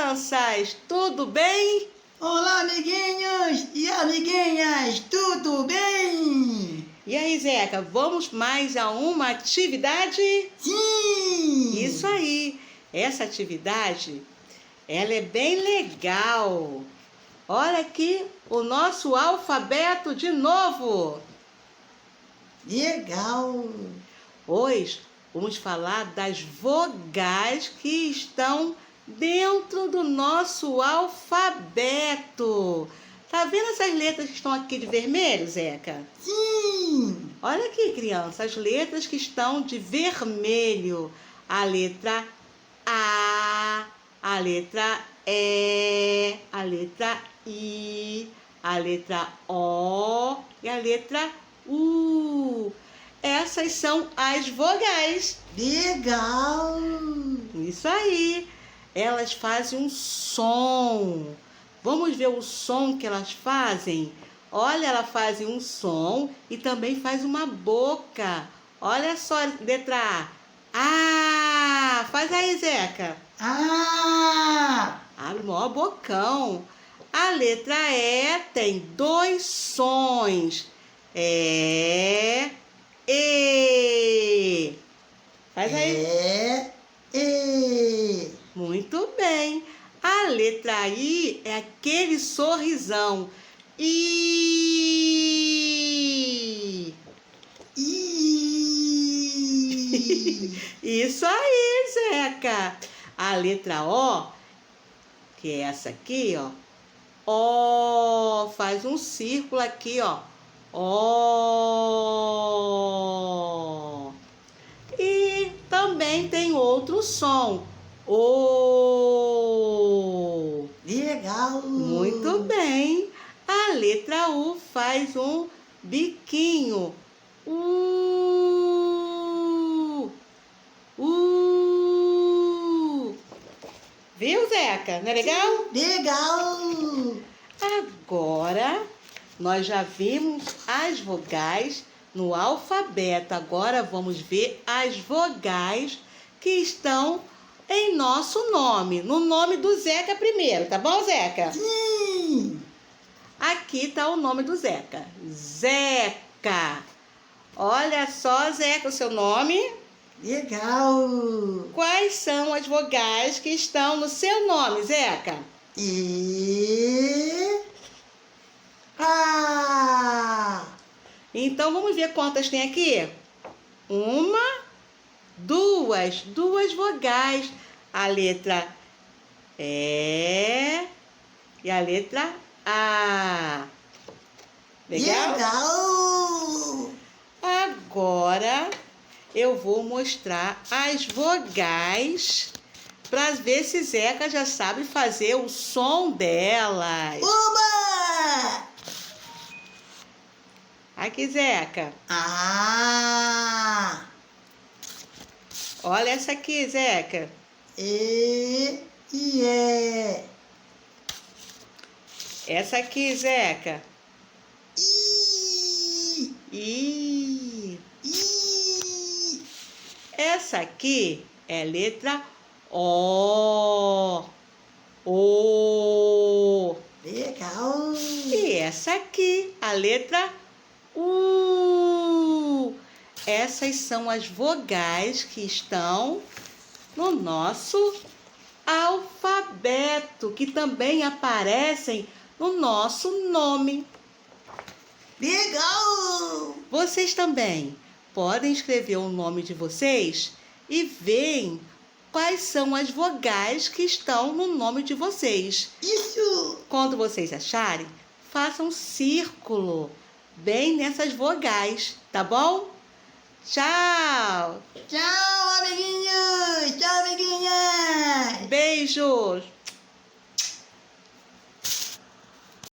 crianças! Tudo bem? Olá, amiguinhos e amiguinhas, tudo bem? E aí, Zeca, vamos mais a uma atividade? Sim! Isso aí! Essa atividade, ela é bem legal. Olha aqui o nosso alfabeto de novo. Legal! Hoje vamos falar das vogais que estão dentro do nosso alfabeto. Tá vendo essas letras que estão aqui de vermelho, Zeca? Sim! Olha aqui, criança, as letras que estão de vermelho. A letra a letra E, a letra I, a letra O e a letra U. Essas são as vogais. Legal! Isso aí. Elas fazem um som. Vamos ver o som que elas fazem? Olha, elas fazem um som e também faz uma boca. Olha só, letra A. Faz aí, Zeca. Ah! Abre o maior bocão. A letra E tem dois sons. E. Faz aí. E. Muito bem. A letra I é aquele sorrisão. I. Isso aí, Zeca. A letra O, que é essa aqui, ó. O, faz um círculo aqui, ó. O. E também tem outro som. O. Legal! Muito bem. A letra U faz um biquinho. Viu, Zeca? Não é legal? Legal! Agora, nós já vimos as vogais no alfabeto. Agora vamos ver as vogais que estão em nosso nome. No nome do Zeca primeiro, tá bom, Zeca? Sim! Aqui está o nome do Zeca. Zeca. Olha só, Zeca, o seu nome. Legal! Quais são as vogais que estão no seu nome, Zeca? E. A. Então, vamos ver quantas tem aqui? Uma, duas vogais. A letra E e a letra A. Legal? Legal! Agora eu vou mostrar as vogais para ver se Zeca já sabe fazer o som delas. Uma! Aqui, Zeca. A. Olha essa aqui, Zeca. E. E. Essa aqui, Zeca. I. I. I. Essa aqui é a letra O. O. Legal! E essa aqui, a letra U. Essas são as vogais que estão no nosso alfabeto, que também aparecem no nosso nome. Legal! Vocês também podem escrever o nome de vocês e veem quais são as vogais que estão no nome de vocês. Isso! Quando vocês acharem, façam um círculo bem nessas vogais, tá bom? Tchau! Tchau, amiguinhos! Tchau, amiguinhas! Beijos!